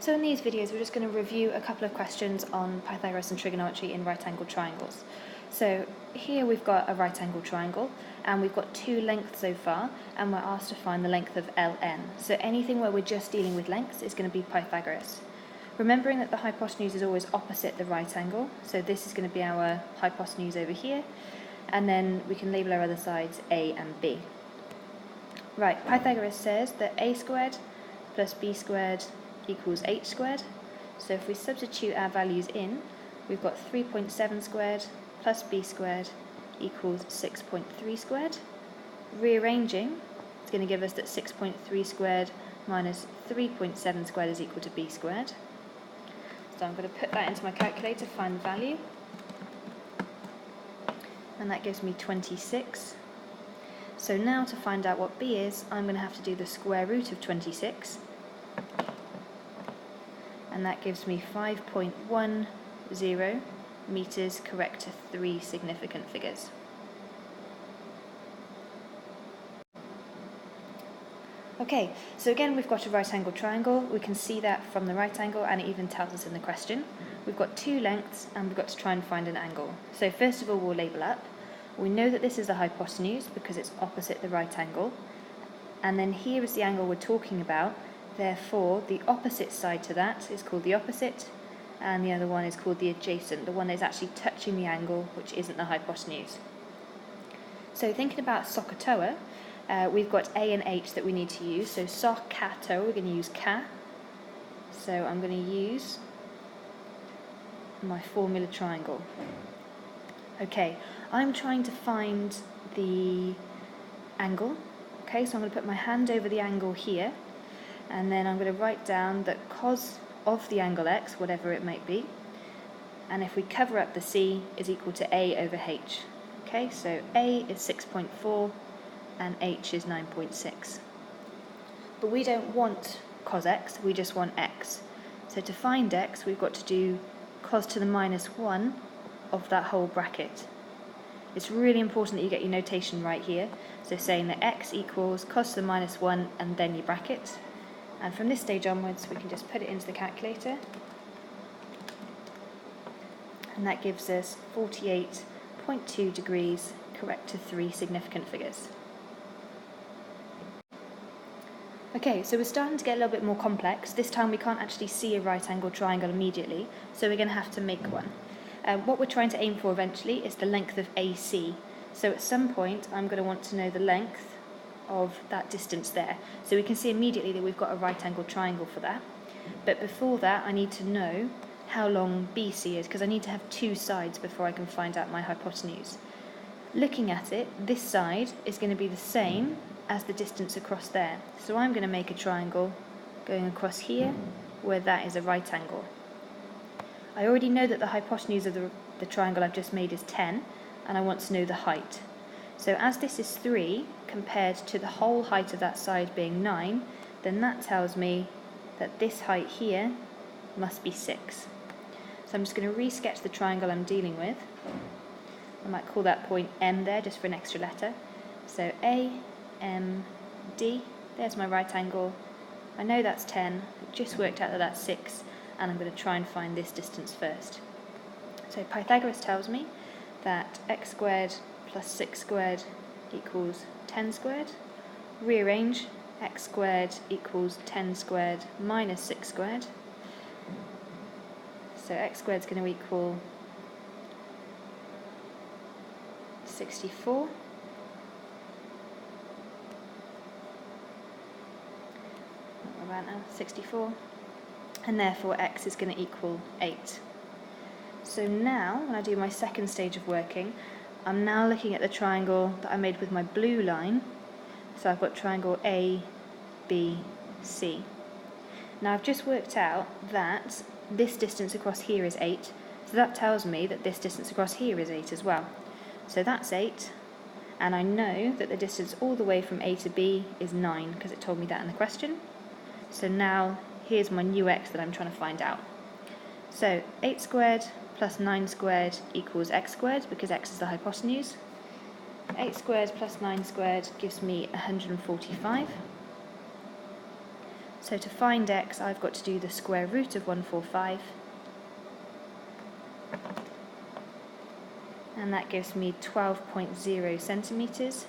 So in these videos we're just going to review a couple of questions on Pythagoras and trigonometry in right-angled triangles. So here we've got a right-angled triangle and we've got two lengths so far, and we're asked to find the length of Ln. So anything where we're just dealing with lengths is going to be Pythagoras. Remembering that the hypotenuse is always opposite the right angle, so this is going to be our hypotenuse over here, and then we can label our other sides A and B. Right, Pythagoras says that a squared plus b squared equals h squared. So if we substitute our values in, we've got 3.7 squared plus b squared equals 6.3 squared. Rearranging, it's going to give us that 6.3 squared minus 3.7 squared is equal to b squared. So I'm going to put that into my calculator, find the value, and that gives me 26. So now to find out what b is, I'm going to have to do the square root of 26, and that gives me 5.10 meters, correct to 3 significant figures. Okay, so again we've got a right-angled triangle. We can see that from the right angle, and it even tells us in the question. We've got two lengths and we've got to try and find an angle. So first of all we'll label up. We know that this is the hypotenuse because it's opposite the right angle, and then here is the angle we're talking about. Therefore the opposite side to that is called the opposite, and the other one is called the adjacent, the one that's actually touching the angle which isn't the hypotenuse. So thinking about SOHCAHTOA, we've got A and H that we need to use. So SOHCAHTOA, we're going to use Ka. So I'm going to use my formula triangle. Okay, I'm trying to find the angle. Okay, so I'm going to put my hand over the angle here, and then I'm going to write down that cos of the angle x, whatever it might be, and if we cover up the c, is equal to A over h. Okay, so A is 6.4 and h is 9.6. But we don't want cos x, we just want x. So to find x, we've got to do cos to the minus 1 of that whole bracket. It's really important that you get your notation right here. So saying that x equals cos to the minus 1 and then your bracket. And from this stage onwards, we can just put it into the calculator. And that gives us 48.2 degrees, correct to 3 significant figures. Okay, so we're starting to get a little bit more complex. This time we can't actually see a right-angled triangle immediately, so we're going to have to make one. What we're trying to aim for eventually is the length of AC. So at some point I'm going to want to know the length of that distance there. So we can see immediately that we've got a right-angled triangle for that. But before that I need to know how long BC is, because I need to have two sides before I can find out my hypotenuse. Looking at it, this side is going to be the same as the distance across there. So I'm going to make a triangle going across here where that is a right angle. I already know that the hypotenuse of the triangle I've just made is 10, and I want to know the height. So as this is 3 compared to the whole height of that side being 9, then that tells me that this height here must be 6. So I'm just going to re-sketch the triangle I'm dealing with. I might call that point M there just for an extra letter. So A, M, D, there's my right angle. I know that's 10, I've just worked out that that's 6, and I'm going to try and find this distance first. So Pythagoras tells me that x squared plus 6 squared equals 10 squared. Rearrange, x squared equals 10 squared minus 6 squared. So x squared is going to equal 64. About now, 64. And therefore x is going to equal 8. So now, when I do my second stage of working, I'm now looking at the triangle that I made with my blue line. So I've got triangle A, B, C. Now I've just worked out that this distance across here is 8, so that tells me that this distance across here is 8 as well. So that's 8, and I know that the distance all the way from A to B is 9, because it told me that in the question. So now here's my new x that I'm trying to find out. So 8 squared plus 9 squared equals x squared, because x is the hypotenuse. 8 squared plus 9 squared gives me 145. So to find x, I've got to do the square root of 145. And that gives me 12.0 centimetres,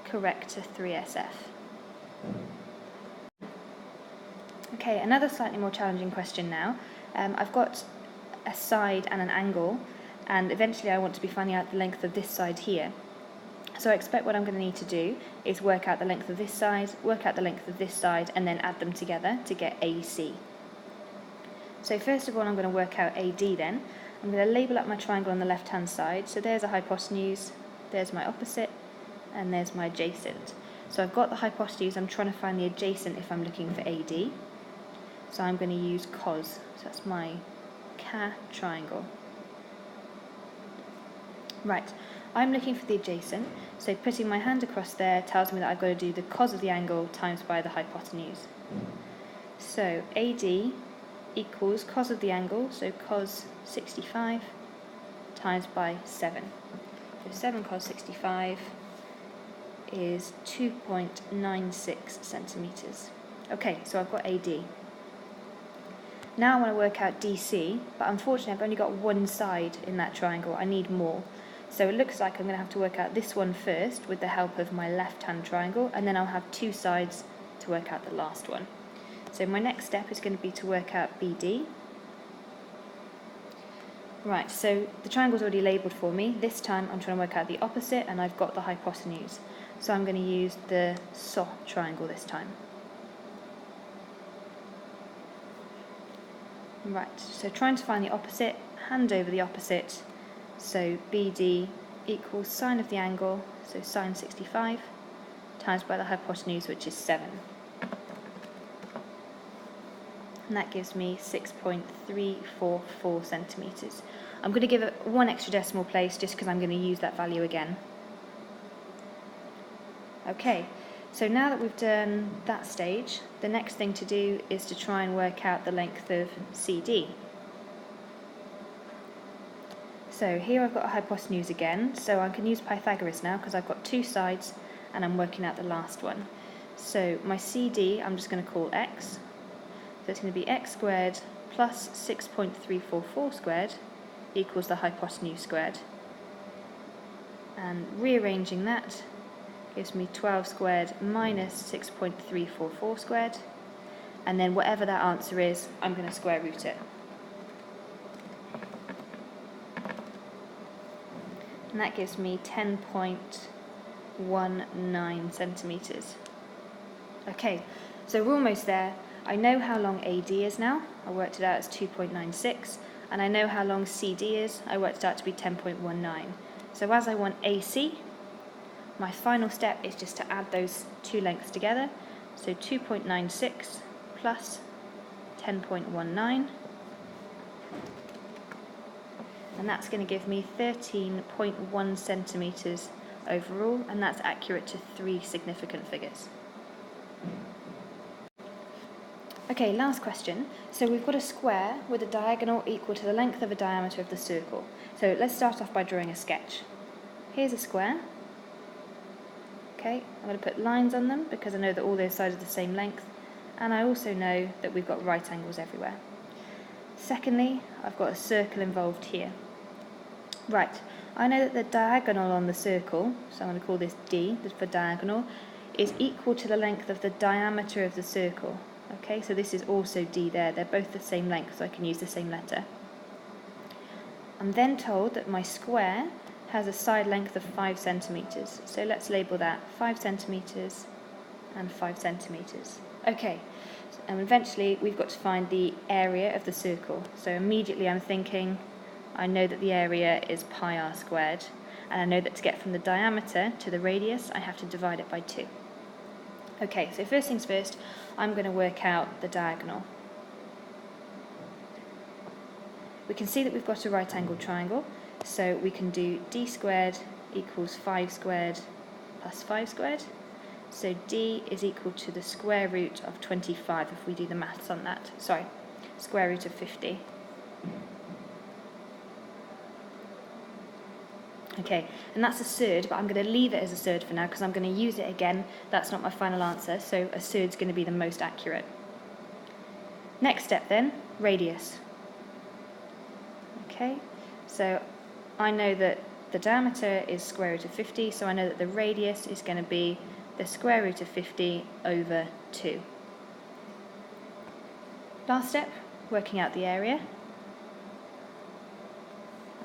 correct to 3SF. Okay, another slightly more challenging question now. I've got a side and an angle, and eventually I want to be finding out the length of this side here. So I expect what I'm going to need to do is work out the length of this side, work out the length of this side, and then add them together to get AC. So first of all, I'm going to work out AD then. I'm going to label up my triangle on the left-hand side. So there's a hypotenuse, there's my opposite, and there's my adjacent. So I've got the hypotenuse, I'm trying to find the adjacent if I'm looking for AD. So I'm going to use cos. So that's my ca triangle. Right, I'm looking for the adjacent. So putting my hand across there tells me that I've got to do the cos of the angle times by the hypotenuse. So AD equals cos of the angle, so cos 65 times by 7. So 7 cos 65 is 2.96 centimetres. Okay, so I've got AD. Now I want to work out DC, but unfortunately I've only got one side in that triangle. I need more. So it looks like I'm going to have to work out this one first with the help of my left-hand triangle, and then I'll have two sides to work out the last one. So my next step is going to be to work out BD. Right, so the triangle's already labelled for me. This time I'm trying to work out the opposite, and I've got the hypotenuse. So I'm going to use the SO triangle this time. Right, so trying to find the opposite, hand over the opposite. So BD equals sine of the angle, so sine 65, times by the hypotenuse, which is 7. And that gives me 6.344 centimetres. I'm going to give it one extra decimal place just because I'm going to use that value again. Okay, so now that we've done that stage, the next thing to do is to try and work out the length of CD. So here I've got a hypotenuse again, so I can use Pythagoras now because I've got two sides and I'm working out the last one. So my CD I'm just going to call x. So it's going to be x squared plus 6.344 squared equals the hypotenuse squared. And rearranging that gives me 12 squared minus 6.344 squared. And then whatever that answer is, I'm going to square root it. And that gives me 10.19 centimetres. Okay, so we're almost there. I know how long AD is now. I worked it out as 2.96. And I know how long CD is. I worked it out to be 10.19. So as I want AC, my final step is just to add those two lengths together. So 2.96 plus 10.19. And that's going to give me 13.1 centimetres overall, and that's accurate to 3 significant figures. Okay, last question. So we've got a square with a diagonal equal to the length of a diameter of the circle. So let's start off by drawing a sketch. Here's a square. Okay, I'm going to put lines on them because I know that all those sides are the same length, and I also know that we've got right angles everywhere. Secondly, I've got a circle involved here. Right, I know that the diagonal on the circle, so I'm going to call this D for diagonal, is equal to the length of the diameter of the circle. Okay, so this is also D there. They're both the same length, so I can use the same letter. I'm then told that my square has a side length of 5 centimetres. So let's label that 5 centimetres and 5 centimetres. Okay, and eventually we've got to find the area of the circle. So immediately I'm thinking, I know that the area is pi r squared, and I know that to get from the diameter to the radius, I have to divide it by 2. Okay, so first things first, I'm going to work out the diagonal. We can see that we've got a right angled triangle, so we can do d squared equals 5 squared plus 5 squared. So d is equal to the square root of 25 if we do the maths on that. Sorry, square root of 50. Okay, and that's a surd, but I'm going to leave it as a surd for now because I'm going to use it again. That's not my final answer, so a surd's going to be the most accurate. Next step then, radius. Okay, so I know that the diameter is square root of 50, so I know that the radius is going to be the square root of 50 over 2. Last step, working out the area.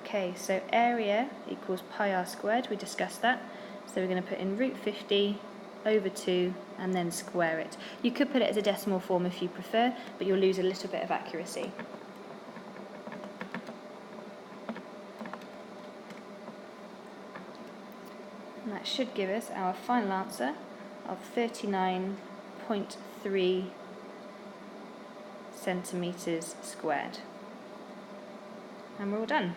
Okay, so area equals pi r squared, we discussed that. So we're going to put in root 50 over 2 and then square it. You could put it as a decimal form if you prefer, but you'll lose a little bit of accuracy. And that should give us our final answer of 39.3 centimetres squared. And we're all done.